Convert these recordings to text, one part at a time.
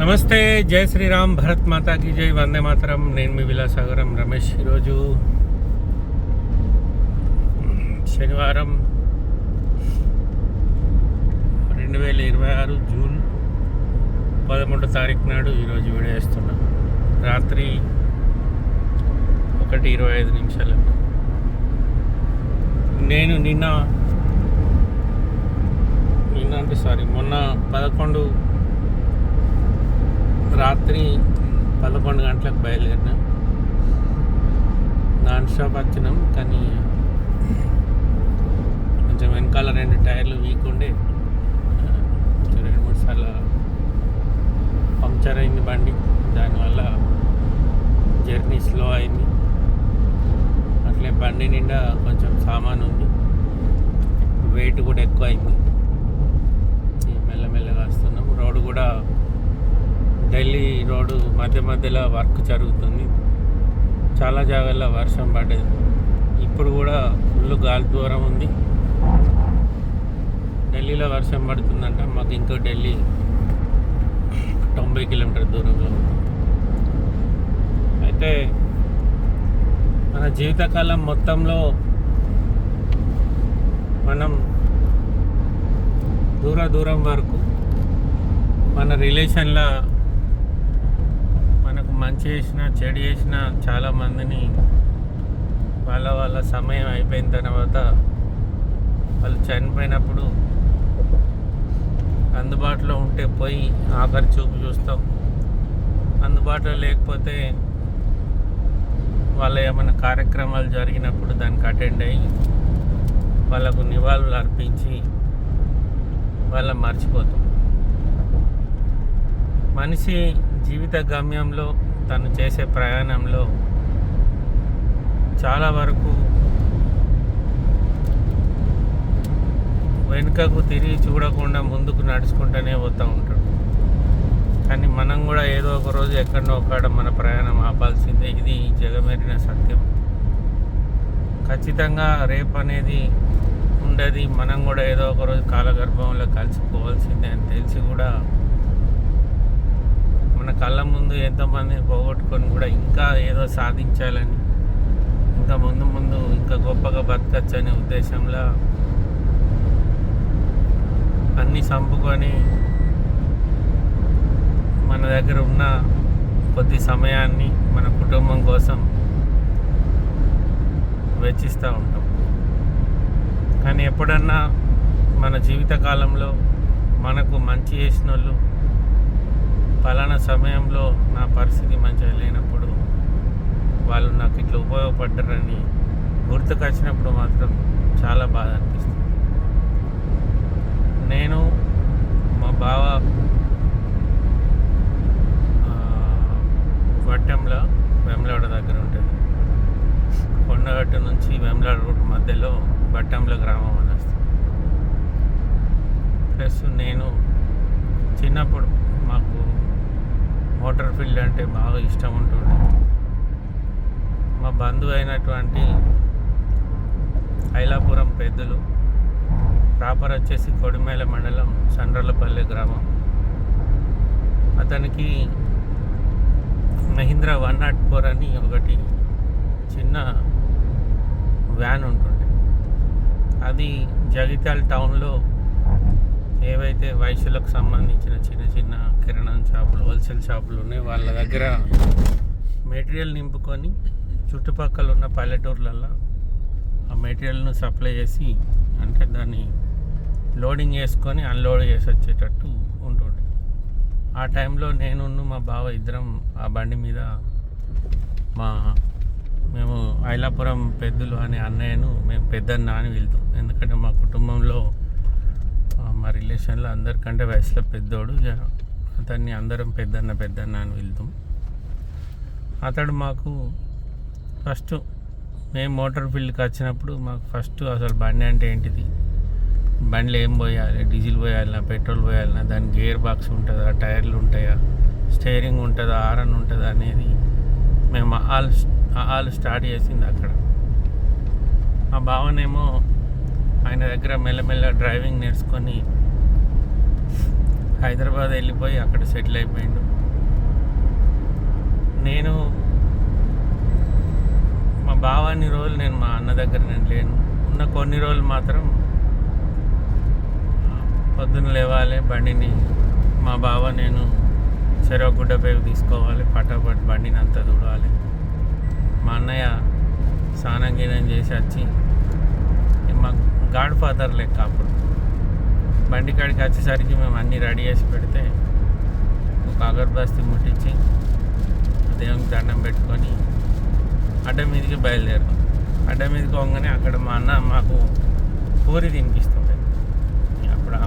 నమస్తే, జై శ్రీరామ్, భరత్ మాతాకి జై, వందే మాతరం. నేను మీ విలాసాగరం రమేష్. ఈరోజు శనివారం 2026 జూన్ 11 తారీఖు నాడు ఈరోజు వీడియో వేస్తున్నా. రాత్రి 1:25 నేను మొన్న 11 రాత్రి 11 గంటలకు బయలుదేరినా. నాన్ స్టాప్ వచ్చినాం, కానీ కొంచెం వెనకాల 2 టైర్లు వీక్ ఉండే 2-3 సార్లు పంక్చర్ అయింది బండి. దానివల్ల జర్నీ స్లో అయింది. అట్లే బండి నిండా కొంచెం సామాన్ ఉంది, వెయిట్ కూడా ఎక్కువ అయింది. మెల్లమెల్లగా వస్తున్నాం. రోడ్డు కూడా ఢిల్లీ రోడ్డు మధ్యలో వర్క్ జరుగుతుంది. చాలా జాగాల్లో వర్షం పడ్డది. ఇప్పుడు కూడా ఫుల్ గాలి దూరం ఉంది. ఢిల్లీలో వర్షం పడుతుందంట. మాకు ఇంకో ఢిల్లీ 90 కిలోమీటర్ దూరంలో ఉంది. అయితే మన జీవితకాలం మొత్తంలో మనం దూరం వరకు మన రిలేషన్లో మనకు మంచి చేసిన చెడు చేసిన చాలామందిని వాళ్ళ సమయం అయిపోయిన తర్వాత వాళ్ళు చనిపోయినప్పుడు అందుబాటులో ఉంటే పోయి ఆఖరి చూపు చూస్తాం. అందుబాటులో లేకపోతే వాళ్ళ ఏమైనా కార్యక్రమాలు జరిగినప్పుడు దానికి అటెండ్ అయ్యి వాళ్ళకు నివాళులు అర్పించి వాళ్ళని మర్చిపోతాం. మనిషి జీవిత గమ్యంలో తను చేసే ప్రయాణంలో చాలా వరకు వెనుకకు తిరిగి చూడకుండా ముందుకు నడుచుకుంటూనే పోతూ ఉంటాడు. కానీ మనం కూడా ఏదో ఒక రోజు ఎక్కడో ఒక్కడ మన ప్రయాణం ఆపాల్సిందే. ఇది జగమెరిన సత్యం. ఖచ్చితంగా రేపు అనేది ఉండదు. మనం కూడా ఏదో ఒక రోజు కాలగర్భంలో కలిసిపోవాల్సిందే అని తెలిసి కూడా మన కళ్ళ ముందు ఎంతోమందిని పోగొట్టుకొని కూడా ఇంకా ఏదో సాధించాలని, ఇంకా ముందు ఇంకా గొప్పగా బతకచ్చు అనే ఉద్దేశంలో అన్నీ చంపుకొని మన దగ్గర ఉన్న కొద్ది సమయాన్ని మన కుటుంబం కోసం వెచ్చిస్తూ ఉంటాం. కానీ ఎప్పుడన్నా మన జీవితకాలంలో మనకు మంచి చేసిన వాళ్ళు పలానా సమయంలో నా పరిస్థితి మంచిగా లేనప్పుడు వాళ్ళు నాకు ఇట్లా ఉపయోగపడ్డారని గుర్తుకొచ్చినప్పుడు మాత్రం చాలా బాధ అనిపిస్తుంది. నేను మా బావ వట్టంలో వేములవాడ దగ్గర ఉంటుంది. కొండగట్టు నుంచి వేములవాడ రూట్ మధ్యలో బట్టంలో గ్రామం అని వస్తుంది. ప్లస్ నేను చిన్నప్పుడు మాకు మోటార్ ఫీల్డ్ అంటే బాగా ఇష్టం ఉంటుండే. మా బంధువు అయినటువంటి ఐలాపురం పెద్దలు, ప్రాపర్ వచ్చేసి కొడిమేల మండలం సండ్రలపల్లె గ్రామం. అతనికి మహీంద్రా 104 అని ఒకటి చిన్న వ్యాన్ ఉంటుండే. అది జగిత్యాల టౌన్లో ఏవైతే వయసులకు సంబంధించిన చిన్న కిరాణం షాపులు, హోల్సేల్ షాపులు ఉన్నాయి, వాళ్ళ దగ్గర మెటీరియల్ నింపుకొని చుట్టుపక్కల ఉన్న పల్లెటూర్లలో ఆ మెటీరియల్ను సప్లై చేసి, అంటే దాన్ని లోడింగ్ చేసుకొని అన్లోడ్ చేసి వచ్చేటట్టు ఉంటుండే. ఆ టైంలో నేను మా బావ ఇద్దరం ఆ బండి మీద మేము ఐలాపురం పెద్దలు అనే అన్నయ్యను మేము పెద్దన్న అని వెళ్తాం. ఎందుకంటే మా కుటుంబంలో మా రిలేషన్లో అందరికంటే వయసులో పెద్దోడు. అతన్ని అందరం పెద్దన్న అని వెళ్తాం. అతడు మాకు ఫస్ట్ మేము మోటార్ ఫీల్డ్కి వచ్చినప్పుడు మాకు ఫస్ట్ అసలు బండి అంటే ఏంటిది, బండిలో ఏం పోయాలి, డీజిల్ పోయాలన్నా, పెట్రోల్ పోయాలన్నా, దాని గేర్ బాక్స్ ఉంటుందా, టైర్లు ఉంటాయా, స్టీరింగ్ ఉంటుందా, హారన్ ఉంటుందా అనేది మేము ఆల్ స్టార్ట్ చేసింది అక్కడ. మా బావనేమో ఆయన దగ్గర మెల్లమెల్ల డ్రైవింగ్ నేర్చుకొని హైదరాబాద్ వెళ్ళిపోయి అక్కడ సెటిల్ అయిపోయిండు. నేను మా బావ అన్ని రోజులు నేను మా అన్న దగ్గర నేను లేను. ఉన్న కొన్ని రోజులు మాత్రం పొద్దున్న లేవాలి, బండిని మా బావ నేను చెరవ గుడ్డ పేరు తీసుకోవాలి, పటాపట్ బండిని అంతా చూడాలి. మా అన్నయ్య స్నానం గీనం చేసి వచ్చి మా గాడ్ ఫాదర్ లెక్క అప్పుడు బండి కాడికి వచ్చేసరికి మేము అన్నీ రెడీ చేసి పెడితే ఒక అగరబస్తీ ముట్టించి దేవునికి దండం పెట్టుకొని అడ్డ మీదకి బయలుదేరాం. అడ్డ మీదకి పోగానే అక్కడ మా అన్న మాకు పూరి తినిపిస్తుండే. అప్పుడు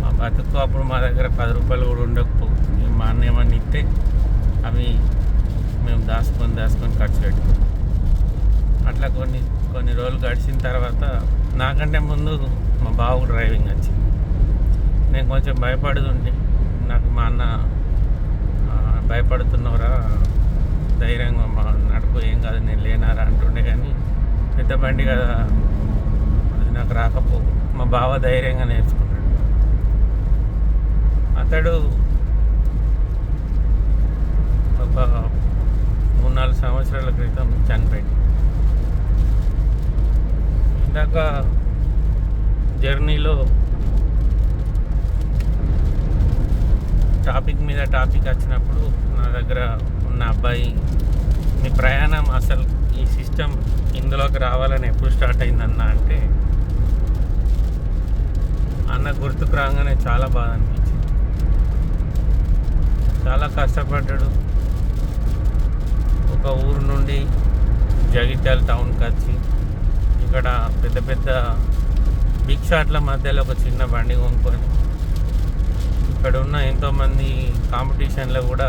మా బతుకు అప్పుడు మా దగ్గర 10 రూపాయలు కూడా ఉండకపో, మా అన్న ఏమన్నా ఇస్తే అవి మేము దాచుకొని ఖర్చు పెట్టుకున్నాం. అట్లా కొన్ని రోజులు గడిచిన తర్వాత నాకంటే ముందు మా బావకు డ్రైవింగ్ వచ్చింది. నేను కొంచెం భయపడుతుంటే నాకు మా అన్న భయపడుతున్నవరా, ధైర్యంగా మా నడుపు, ఏం కాదు నేను లేనారా అంటుండే. కానీ పెద్ద బండి కదా, అది నాకు రాకపో. మా బావ ధైర్యంగా నేర్చుకున్నాడు. అతడు ఒక 3-4 సంవత్సరాల క్రితం చనిపోయింది. ఇందాక జర్నీలో టాపిక్ మీద టాపిక్ వచ్చినప్పుడు నా దగ్గర ఉన్న అబ్బాయి, మీ ప్రయాణం అసలు ఈ సిస్టమ్ ఇందులోకి రావాలని ఎప్పుడు స్టార్ట్ అయిందన్న అంటే, అన్న గుర్తుకు రాగానే చాలా బాధ అనిపించింది. చాలా కష్టపడ్డాడు. ఒక ఊరు నుండి జగిత్యాల టౌన్కి వచ్చి ఇక్కడ పెద్ద పెద్ద బిగ్ షాట్ల మధ్యలో ఒక చిన్న బండి కొనుక్కొని ఇక్కడ ఉన్న ఎంతోమంది కాంపిటీషన్లో కూడా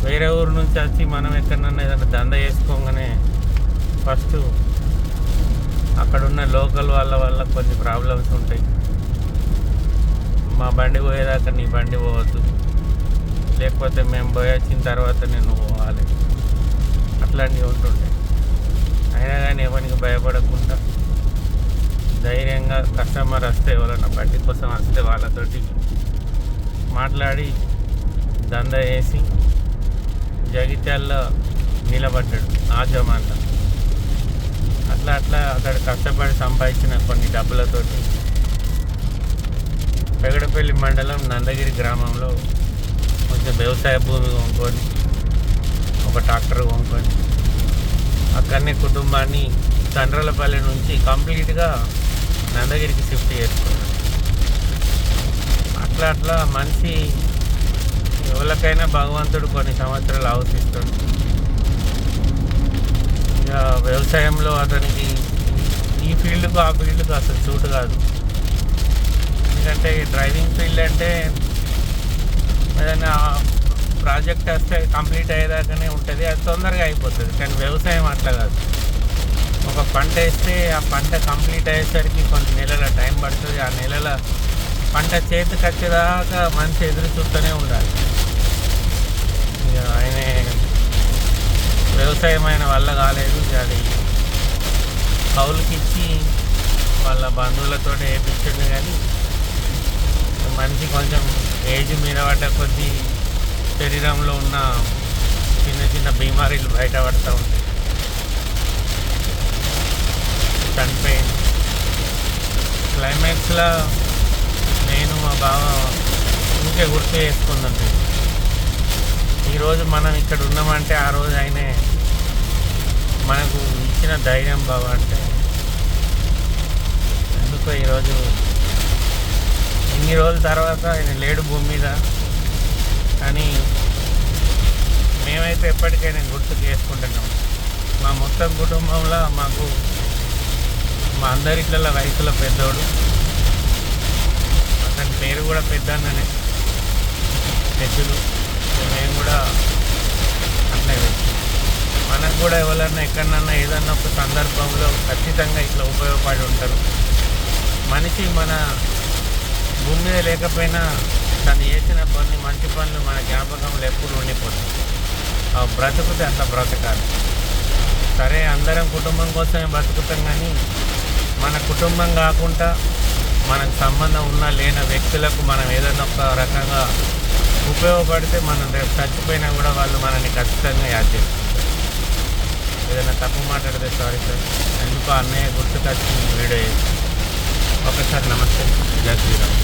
వేరే ఊరు నుంచి వచ్చి మనం ఎక్కడన్నా ఏదైనా దంద చేసుకోగానే ఫస్ట్ అక్కడున్న లోకల్ వాళ్ళ కొన్ని ప్రాబ్లమ్స్ ఉంటాయి. మా బండి పోయేదాకా నీ బండి పోవద్దు, లేకపోతే మేము పోయి వచ్చిన తర్వాత నేను పోవాలి, అట్లాంటివి ఉంటుండే. అయినా కానీ ఎవరికి భయపడకుండా ధైర్యంగా కస్టమర్ వస్తే, ఎవరైనా బండి కోసం వస్తే వాళ్ళతోటి మాట్లాడి దంద వేసి జగిత్యాల్లో నిలబడ్డాడు ఆ జమాన్లో. అట్లా అక్కడ కష్టపడి సంపాదించిన కొన్ని డబ్బులతోటి పెగడపల్లి మండలం నందగిరి గ్రామంలో కొంచెం వ్యవసాయ భూమి కొనుక్కొని, ఒక ట్రాక్టర్ కొనుక్కొని అక్కడనే కుటుంబాన్ని తండ్రలపల్లి నుంచి కంప్లీట్గా నందగిరికి షిఫ్ట్ చేసుకున్నాడు. అట్లా మనిషి ఎవరికైనా భగవంతుడు కొన్ని సంవత్సరాలు ఆలోచిస్తాడు. ఇక వ్యవసాయంలో అతనికి ఈ ఫీల్డ్కు ఆ ఫీల్డ్కు అసలు సూట్ కాదు. ఎందుకంటే డ్రైవింగ్ ఫీల్డ్ అంటే ఏదైనా ప్రాజెక్ట్ వస్తే కంప్లీట్ అయ్యేదాకానే ఉంటుంది, అది తొందరగా అయిపోతుంది. కానీ వ్యవసాయం అట్లా కాదు. ఒక పంట వేస్తే ఆ పంట కంప్లీట్ అయ్యేసరికి కొన్ని నెలల టైం పడుతుంది. ఆ నెలల పంట చేతికి వచ్చేదాకా మనిషి ఎదురు చూస్తూనే ఉండాలి. ఇక ఆయన వ్యవసాయం ఆయన వల్ల కాలేదు. అది కౌలుకి ఇచ్చి వాళ్ళ బంధువులతో వేయించండి. కానీ మనిషి కొంచెం ఏజ్ మీద పడ్డ కొద్దీ శరీరంలో ఉన్న చిన్న బీమారీలు బయటపడుతూ ఉంటాయి. చనిపోయింది. క్లైమాక్స్లో నేను మా బావ ఇంకే గుర్తు చేసుకుందండి. ఈరోజు మనం ఇక్కడ ఉన్నామంటే ఆ రోజు ఆయనే మనకు ఇచ్చిన ధైర్యం బావ. అంటే ఎందుకో ఈరోజు ఇన్ని రోజుల తర్వాత ఆయన లేడు భూమి మీద, కానీ మేమైతే ఎప్పటికైనా గుర్తు చేసుకుంటున్నాం. మా మొత్తం కుటుంబంలో మాకు మా అందరిట్ల వయసులో పెద్దోడు, అతని పేరు కూడా పెద్దన్ననే, పెద్దలు. మేము కూడా అట్లే మనకు కూడా ఎవరన్నా ఎక్కడన్నా ఏదన్నా ఒక సందర్భంలో ఖచ్చితంగా ఇట్లా ఉపయోగపడి ఉంటారు. మనిషి మన భూమి మీద లేకపోయినా తను చేసిన కొన్ని మంచి పనులు మన జ్ఞాపకంలో ఎప్పుడు ఉండిపోతుంది. బ్రతుకుతే అట్లా బ్రతకాలి. సరే అందరం కుటుంబం కోసమే బ్రతుకుతాం, కానీ మన కుటుంబం కాకుండా మనకు సంబంధం ఉన్న లేని వ్యక్తులకు మనం ఏదైనా ఒక రకంగా ఉపయోగపడితే మనం రేపు చచ్చిపోయినా కూడా వాళ్ళు మనల్ని ఖచ్చితంగా యాద్ చేసుకుంటారు. ఏదైనా తప్పు మాట్లాడితే సారీ సార్, ఎందుకు అన్నయ్య గుర్తుకొచ్చి వీడియో చేసి ఒకసారి నమస్తే, జై శ్రీరామ్.